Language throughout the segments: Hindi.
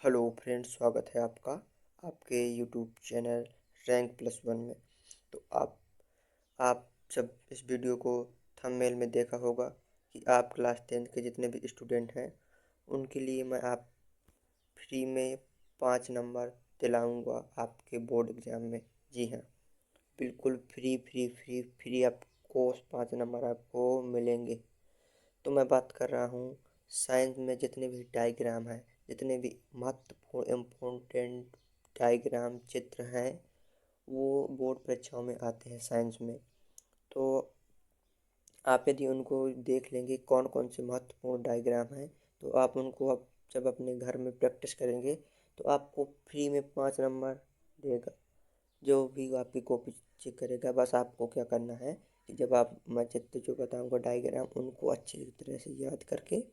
हेलो फ्रेंड्स, स्वागत है आपका आपके YouTube channel rank plus one में। तो आप जब इस वीडियो को थंबनेल में देखा होगा कि आप क्लास 10 के जितने भी स्टूडेंट हैं उनके लिए मैं आप फ्री में 5 नंबर दिलाऊंगा आपके बोर्ड एग्ज़ाम में। जी हाँ, बिल्कुल फ्री फ्री फ्री फ्री आपको 5 नंबर आपको मिलेंगे। तो मैं बात कर रहा हूँ साइंस में जितने भी डायग्राम हैं, जितने भी महत्वपूर्ण इम्पोर्टेंट डायग्राम चित्र हैं, वो बोर्ड परीक्षाओं में आते हैं साइंस में। तो आप यदि उनको देख लेंगे कौन कौन से महत्वपूर्ण डायग्राम हैं, तो आप उनको अब जब अपने घर में प्रैक्टिस करेंगे तो आपको फ्री में 5 नंबर देगा। जो भी आपकी कॉपी चेक करेगा, बस आपको क्या करना है कि जब आप मैं चित्र जो बताऊंगा डायग्राम, उनको अच्छी तरह से याद करके,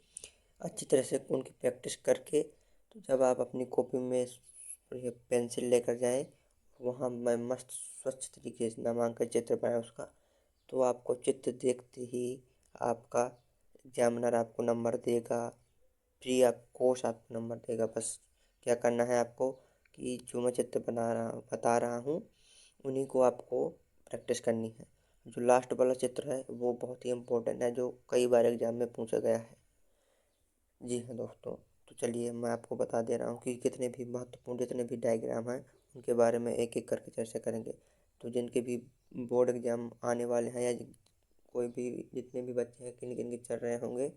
अच्छी तरह से उनकी प्रैक्टिस करके, तो जब आप अपनी कॉपी में पेंसिल लेकर जाएं, वहाँ मैं मस्त स्वच्छ तरीके से नामांकन चित्र बनाए उसका, तो आपको चित्र देखते ही आपका एग्जामिनर आपको नंबर देगा। फ्री ऑफ कॉस्ट आपको नंबर देगा। बस क्या करना है आपको कि जो मैं चित्र बता रहा हूँ उन्हीं को आपको प्रैक्टिस करनी है। जो लास्ट वाला चित्र है वो बहुत ही इम्पोर्टेंट है, जो कई बार एग्जाम में पूछा गया है। जी हाँ दोस्तों, तो चलिए मैं आपको बता दे रहा हूँ कि कितने भी महत्वपूर्ण जितने भी डायग्राम हैं उनके बारे में एक एक करके चर्चा करेंगे। तो जिनके भी बोर्ड एग्जाम आने वाले हैं, या कोई भी जितने भी बच्चे हैं किन किन के चल रहे होंगे,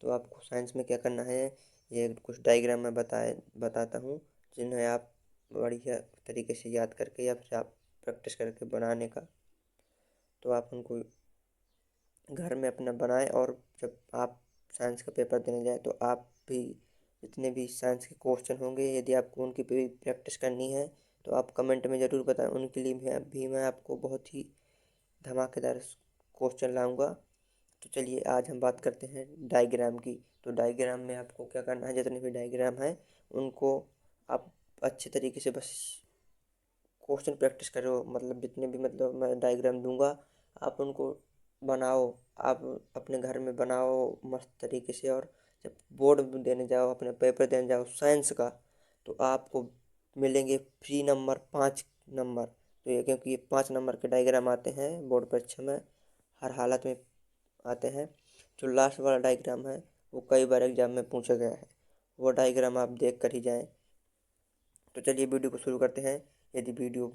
तो आपको साइंस में क्या करना है, ये कुछ डायग्राम मैं बताता हूँ, जिन्हें आप बढ़िया तरीके से याद करके या फिर आप प्रैक्टिस करके बनाने का, तो आप उनको घर में अपना बनाएं। और जब आप साइंस का पेपर देने जाएं तो आप भी जितने भी साइंस के क्वेश्चन होंगे, यदि आपको उनकी भी प्रैक्टिस करनी है तो आप कमेंट में ज़रूर बताएं। उनके लिए भी मैं आपको बहुत ही धमाकेदार क्वेश्चन लाऊंगा। तो चलिए आज हम बात करते हैं डायग्राम की। तो डायग्राम में आपको क्या करना है, जितने भी डायग्राम हैं उनको आप अच्छे तरीके से बस क्वेश्चन प्रैक्टिस करो। मतलब जितने भी मतलब मैं डायग्राम दूंगा, आप उनको बनाओ। आप अपने घर में बनाओ मस्त तरीके से, और जब बोर्ड देने जाओ, अपने पेपर देने जाओ साइंस का, तो आपको मिलेंगे फ्री नंबर 5 नंबर। तो ये क्योंकि ये 5 नंबर के डायग्राम आते हैं बोर्ड परीक्षा में, हर हालत में आते हैं। जो लास्ट वाला डायग्राम है वो कई बार एग्जाम में पूछा गया है, वो डायग्राम आप देख कर ही जाएं। तो चलिए वीडियो को शुरू करते हैं। यदि वीडियो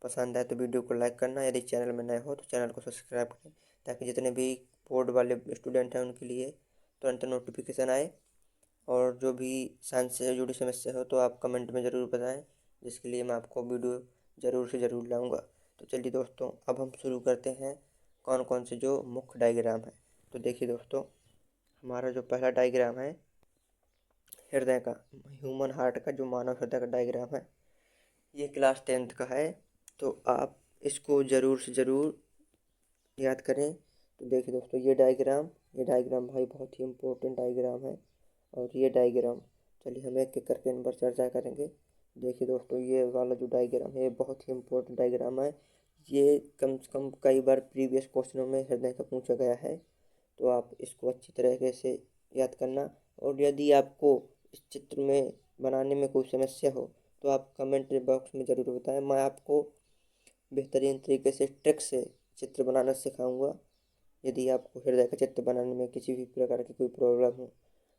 पसंद आए तो वीडियो को लाइक करना, यदि चैनल में नए हो तो चैनल को सब्सक्राइब करें, ताकि जितने भी बोर्ड वाले स्टूडेंट हैं उनके लिए तुरंत नोटिफिकेशन आए। और जो भी साइंस से जुड़ी समस्या हो तो आप कमेंट में ज़रूर बताएं, जिसके लिए मैं आपको वीडियो ज़रूर से ज़रूर लाऊंगा। तो चलिए दोस्तों, अब हम शुरू करते हैं कौन कौन से जो मुख्य डायग्राम है। तो देखिए दोस्तों, हमारा जो पहला डायग्राम है हृदय का, ह्यूमन हार्ट का, जो मानव हृदय का डायग्राम है, ये क्लास 10th का है। तो आप इसको ज़रूर से ज़रूर याद करें। तो देखिए दोस्तों, ये डायग्राम भाई बहुत ही इम्पोर्टेंट डायग्राम है। और ये डायग्राम, चलिए हम एक एक करके इन पर चर्चा करेंगे। देखिए दोस्तों, ये वाला जो डायग्राम है ये बहुत ही इम्पोर्टेंट डायग्राम है। ये कम से कम कई बार प्रीवियस क्वेश्चनों में हृदय का पूछा गया है। तो आप इसको अच्छी तरीके से याद करना। और यदि आपको इस चित्र में बनाने में कोई समस्या हो तो आप कमेंट बॉक्स में ज़रूर बताएं। मैं आपको बेहतरीन तरीके से ट्रिक से चित्र बनाना सिखाऊंगा, यदि आपको हृदय का चित्र बनाने में किसी भी प्रकार की कोई प्रॉब्लम हो।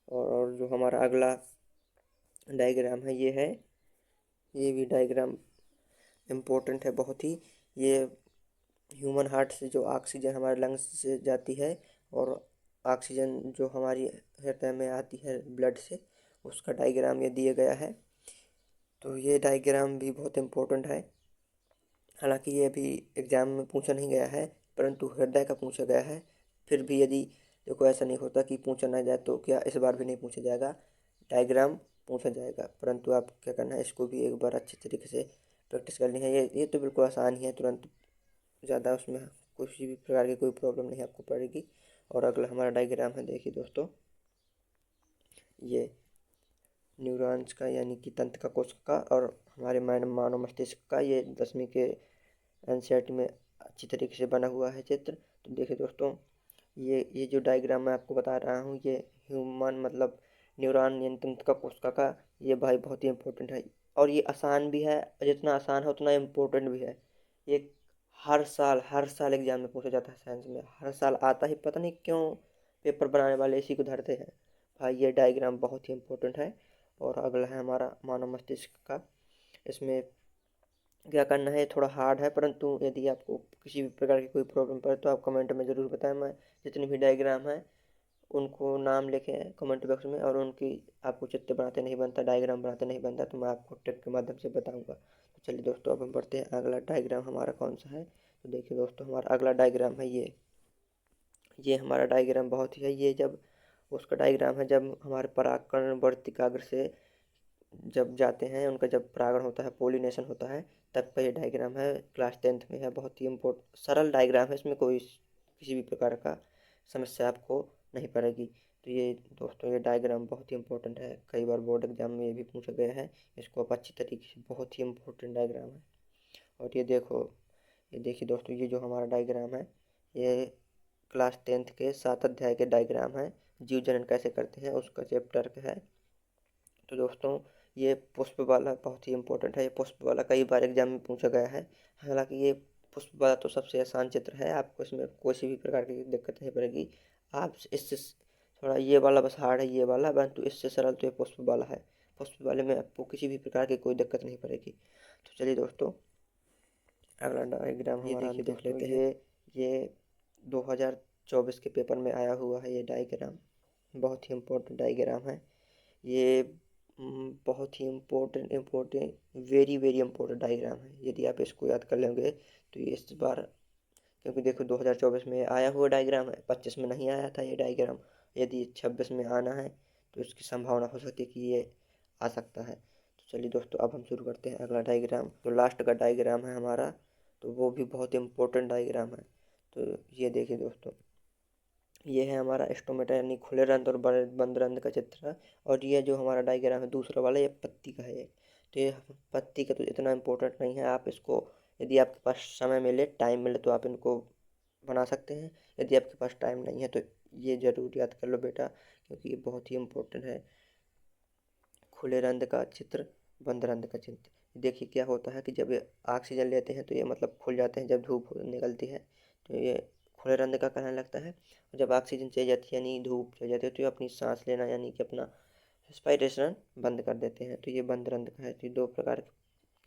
और जो हमारा अगला डायग्राम है ये है, ये भी डायग्राम इम्पोर्टेंट है बहुत ही। ये ह्यूमन हार्ट से जो ऑक्सीजन हमारे लंग्स से जाती है, और ऑक्सीजन जो हमारी हृदय में आती है ब्लड से, उसका डायग्राम ये दिया गया है। तो ये डायग्राम भी बहुत इम्पोर्टेंट है। हालांकि ये अभी एग्ज़ाम में पूछा नहीं गया है, परंतु हृदय का पूछा गया है। फिर भी यदि देखो ऐसा नहीं होता कि पूछा ना जाए, तो क्या इस बार भी नहीं पूछा जाएगा, डायग्राम पूछा जाएगा। परंतु आप क्या करना है, इसको भी एक बार अच्छे तरीके से प्रैक्टिस करनी है। ये तो बिल्कुल आसान ही है, तुरंत ज़्यादा उसमें किसी भी प्रकार की कोई प्रॉब्लम नहीं आपको पड़ेगी। और अगला हमारा डायग्राम है, देखिए दोस्तों, ये न्यूरॉन्स का यानी कि तंत्र का, कोशिका का, और हमारे मानव मस्तिष्क का, ये 10वीं के एनसीईआरटी में अच्छी तरीके से बना हुआ है चित्र। तो देखिए दोस्तों, ये जो डायग्राम मैं आपको बता रहा हूँ, ये ह्यूमन मतलब न्यूरॉन यानी तंत्रिका कोशिका का, ये भाई बहुत ही इम्पोर्टेंट है और ये आसान भी है, जितना आसान है उतना इम्पोर्टेंट भी है। ये हर साल एग्जाम में पूछा जाता है, साइंस में हर साल आता ही, पता नहीं क्यों पेपर बनाने वाले इसी को धरते हैं। भाई ये डायग्राम बहुत ही इम्पोर्टेंट है। और अगला है हमारा मानव मस्तिष्क का। इसमें क्या करना है, थोड़ा हार्ड है, परंतु यदि आपको किसी भी प्रकार की कोई प्रॉब्लम पड़े तो आप कमेंट में ज़रूर बताएं। मैं जितनी भी डायग्राम है उनको नाम लिखें कमेंट बॉक्स में, और उनकी आपको चित्र बनाते नहीं बनता, डायग्राम बनाते नहीं बनता, तो मैं आपको टिप के माध्यम से बताऊंगा। तो चलिए दोस्तों, अब हम बढ़ते हैं, अगला डायग्राम हमारा कौन सा है। तो देखिए दोस्तों, हमारा अगला डायग्राम है ये हमारा डायग्राम बहुत ही है। ये जब उसका डायग्राम है जब हमारे परागकण वर्तिकाग्र से जब जाते हैं, उनका जब परागण होता है, पोलिनेशन होता है, तब का ये डायग्राम है। क्लास 10th में है, बहुत ही इम्पोर्टेंट सरल डायग्राम है, इसमें कोई किसी भी प्रकार का समस्या आपको नहीं पड़ेगी। तो ये दोस्तों, ये डायग्राम बहुत ही इम्पोर्टेंट है, कई बार बोर्ड एग्जाम में ये भी पूछा गया है। इसको आप अच्छी तरीके से, बहुत ही इम्पोर्टेंट डायग्राम है। और ये देखिए दोस्तों, ये जो हमारा डायग्राम है, ये क्लास 10th के 7 अध्याय के डायग्राम है। जीव जनन कैसे करते हैं उसका चैप्टर है। तो दोस्तों, ये पुष्प वाला बहुत ही इम्पोर्टेंट है। ये पुष्प वाला कई बार एग्जाम में पूछा गया है। हालांकि ये पुष्प वाला तो सबसे आसान चित्र है, आपको इसमें कोई भी प्रकार की दिक्कत नहीं पड़ेगी। आप इससे थोड़ा, ये वाला बस हार्ड है ये वाला, परंतु इससे सरल तो ये पुष्प वाला है। पुष्प वाले में आपको किसी भी प्रकार की कोई दिक्कत नहीं पड़ेगी। तो चलिए दोस्तों, अगला डायग्राम हमारा हम देख लेते हैं। ये 2024 के पेपर में आया हुआ है। ये डायग्राम बहुत ही इम्पोर्टेंट डायग्राम है। ये बहुत ही important very very important diagram है। यदि आप इसको याद कर लेंगे तो ये इस बार, क्योंकि देखो 2024 में आया हुआ डायग्राम है, 25 में नहीं आया था ये डायग्राम। यदि 26 में आना है तो इसकी संभावना हो सकती है कि ये आ सकता है। तो चलिए दोस्तों, अब हम शुरू करते हैं अगला डायग्राम। तो लास्ट का डायग्राम है हमारा, तो वो भी बहुत इम्पोर्टेंट डायग्राम है। तो ये देखिए दोस्तों, ये है हमारा स्टोमेटा यानी खुले रंध्र और बंद रंध्र का चित्र है। और ये जो हमारा डायग्राम है दूसरा वाला, ये पत्ती का है। तो ये पत्ती का तो इतना इम्पोर्टेंट नहीं है। आप इसको, यदि आपके पास समय मिले, टाइम मिले, तो आप इनको बना सकते हैं। यदि आपके पास टाइम नहीं है तो ये ज़रूर याद कर लो बेटा, क्योंकि ये बहुत ही इम्पोर्टेंट है। खुले रंध्र का चित्र, बंद रंध्र का चित्र। देखिए क्या होता है कि जब ये ऑक्सीजन लेते हैं तो ये मतलब खुल जाते हैं, जब धूप निकलती है तो ये खुले रंध्र का कहने लगता है। और जब ऑक्सीजन चाहिए जाती है यानी धूप चाहिए जाती है, तो ये अपनी सांस लेना यानी कि अपना रेस्पिरेशन बंद कर देते हैं। तो ये बंद रंध्र का है। तो ये दो प्रकार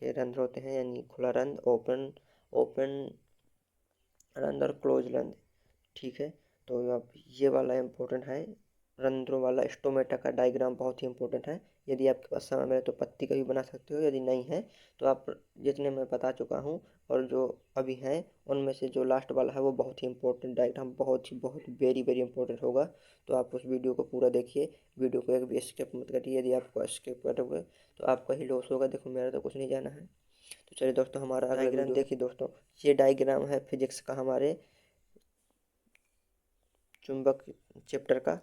के रंध्र होते हैं, यानी खुला रंध्र, ओपन ओपन रंध्र और क्लोज रंध्र। ठीक है, तो अब ये वाला इम्पोर्टेंट है, रंध्रों वाला स्टोमेटा का डायग्राम बहुत ही इम्पोर्टेंट है। यदि आपके पास समय मिले तो पत्ती का भी बना सकते हो, यदि नहीं है तो आप जितने मैं बता चुका हूँ और जो अभी हैं उनमें से जो लास्ट वाला है वो बहुत ही इम्पोर्टेंट डायग्राम, बहुत वेरी वेरी इंपॉर्टेंट होगा। तो आप उस वीडियो को पूरा देखिए, वीडियो को एक भी स्किप मत करिए। यदि आपको स्किप करोगे तो आपका ही लॉस होगा। देखो मेरा तो कुछ नहीं जाना है। तो चलिए दोस्तों, हमारा डायग्राम देखिए दोस्तों, ये डायग्राम है फिजिक्स का, हमारे चुंबक चैप्टर का।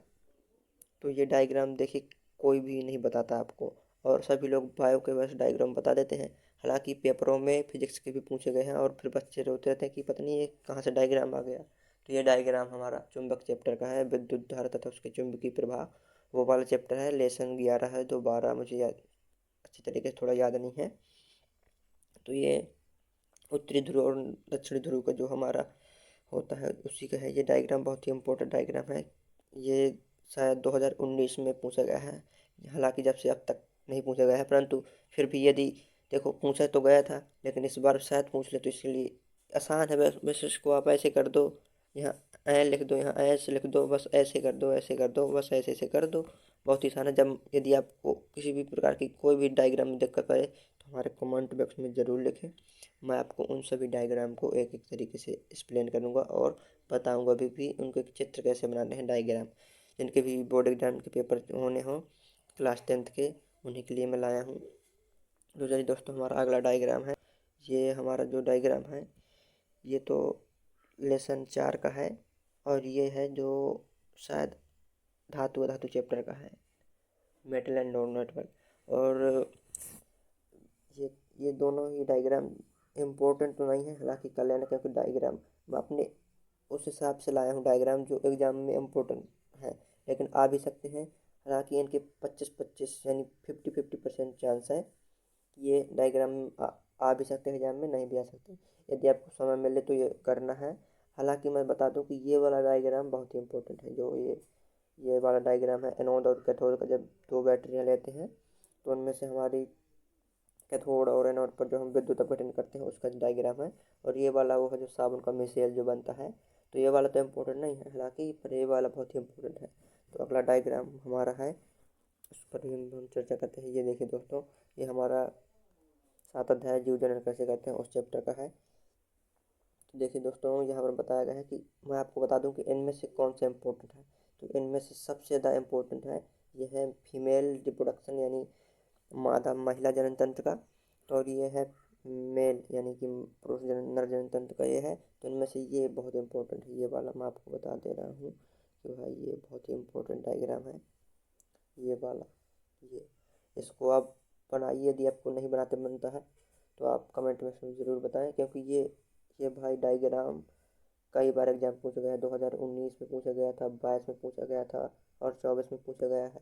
तो ये डायग्राम देखिए, कोई भी नहीं बताता आपको, और सभी लोग बायो के बस डायग्राम बता देते हैं। हालांकि पेपरों में फिजिक्स के भी पूछे गए हैं और फिर बच्चे रोते रहते हैं कि पता नहीं ये कहाँ से डायग्राम आ गया। तो ये डायग्राम हमारा चुंबक चैप्टर का है, विद्युत धारा तथा उसके चुंबकीय प्रभाव, वो वाला चैप्टर है। लेसन 11 है, तो 12 मुझे याद अच्छी तरीके से थोड़ा याद नहीं है। तो ये उत्तरी ध्रुव और दक्षिणी ध्रुव का जो हमारा होता है उसी का है। ये डायग्राम बहुत ही इम्पोर्टेंट डायग्राम है। ये शायद 2019 में पूछा गया है, हालांकि जब से अब तक नहीं पूछा गया है, परंतु फिर भी यदि देखो पूछा तो गया था, लेकिन इस बार शायद पूछ ले, तो इसलिए आसान है। बस इसको आप ऐसे कर दो, यहाँ ऐ लिख दो, यहाँ ऐसे लिख दो, बस ऐसे कर दो, ऐसे कर दो, बस ऐसे ऐसे कर दो। बहुत ही आसान है। जब यदि आपको किसी भी प्रकार की कोई भी डायग्राम में दिक्कत आए तो हमारे कमेंट बॉक्स में ज़रूर लिखें। मैं आपको उन सभी डायग्राम को एक एक तरीके से एक्सप्लेन करूँगा और बताऊँगा भी उनके चित्र कैसे बनाने हैं डायग्राम। जिनके भी बोर्ड एग्जाम के पेपर होने हों क्लास 10th के, उन्हीं के लिए मैं लाया हूँ। तो चलिए दोस्तों, हमारा अगला डायग्राम है। ये हमारा जो डायग्राम है ये तो लेसन 4 का है, और ये है जो शायद धातु धातु चैप्टर का है, मेटल एंड नॉन नेटवर्क। और ये दोनों ही डायग्राम इम्पोर्टेंट तो नहीं है, हालांकि कर लेना, क्योंकि डायग्राम मैं अपने उस हिसाब से लाया हूँ डायग्राम जो एग्ज़ाम में इम्पोर्टेंट है, लेकिन आ भी सकते हैं। हालांकि इनके 25-25 यानी 50-50% चांस है कि ये डायग्राम आ भी सकते हैं एग्जाम में, नहीं भी आ सकते। यदि आपको समय मिले तो ये करना है। हालांकि मैं बता दूं कि ये वाला डायग्राम बहुत ही इंपॉर्टेंट है। जो ये वाला डायग्राम है, एनोड और कैथोड का, जब दो बैटरियाँ लेते हैं तो उनमें से हमारी कैथोड और एनोड पर जो हम विद्युत अपघटन करते हैं उसका डायग्राम है। और ये वाला वो है जो साबुन का मिसेल जो बनता है। तो ये वाला तो इम्पोर्टेंट नहीं है हालांकि, पर ये वाला बहुत ही इम्पोर्टेंट है। तो अगला डायग्राम हमारा है, उस पर भी हम चर्चा करते हैं। ये देखिए दोस्तों, ये हमारा 7 अध्याय जीव जनन कैसे करते हैं उस चैप्टर का है। तो देखिए दोस्तों, यहाँ पर बताया गया है कि मैं आपको बता दूं कि इनमें से कौन सा इम्पोर्टेंट है। तो इनमें से सबसे ज़्यादा इम्पोर्टेंट है, ये है फीमेल रिप्रोडक्शन यानी मादा महिला जनन तंत्र का, और ये है मेल यानी कि पुरुष नर जनन तंत्र का ये है। तो इनमें से ये बहुत इंपॉर्टेंट है, ये वाला मैं आपको बता दे रहा हूँ कि भाई ये बहुत ही इम्पोर्टेंट डायग्राम है। ये वाला, ये इसको आप बनाइए। यदि आपको नहीं बनाते बनता है तो आप कमेंट में ज़रूर बताएं, क्योंकि ये भाई डायग्राम कई बार एग्जाम पूछा गया है। 2019 में पूछा गया था, 22 में पूछा गया था और 24 में पूछा गया है।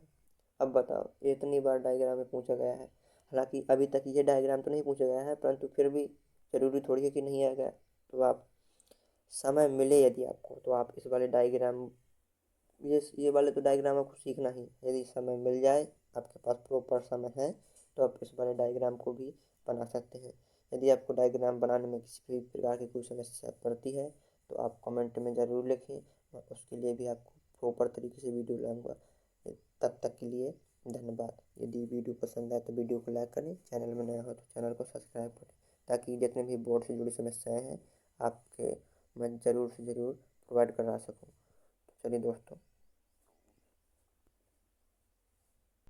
अब बताओ, इतनी बार डायग्राम में पूछा गया है। हालांकि अभी तक ये डायग्राम तो नहीं पूछा गया है, परंतु फिर भी ज़रूरी थोड़ी है कि नहीं आएगा। तो आप समय मिले यदि आपको, तो आप इस वाले डायग्राम, ये वाले तो डायग्राम आपको सीखना ही, यदि समय मिल जाए, आपके पास प्रॉपर समय है, तो आप इस वाले डायग्राम को भी बना सकते हैं। यदि आपको डायग्राम बनाने में किसी भी प्रकार की कोई समस्या पड़ती है तो आप कमेंट में ज़रूर लिखें, मैं उसके लिए भी आपको प्रॉपर तरीके से वीडियो लाऊंगा। तब तक के लिए धन्यवाद। यदि वीडियो पसंद आए तो वीडियो को लाइक करें, चैनल में नया हो तो चैनल को सब्सक्राइब करें, ताकि जितने भी बोर्ड से जुड़ी समस्याएं हैं आपके मैं ज़रूर से ज़रूर प्रोवाइड करा सकूँ। चलिए दोस्तों।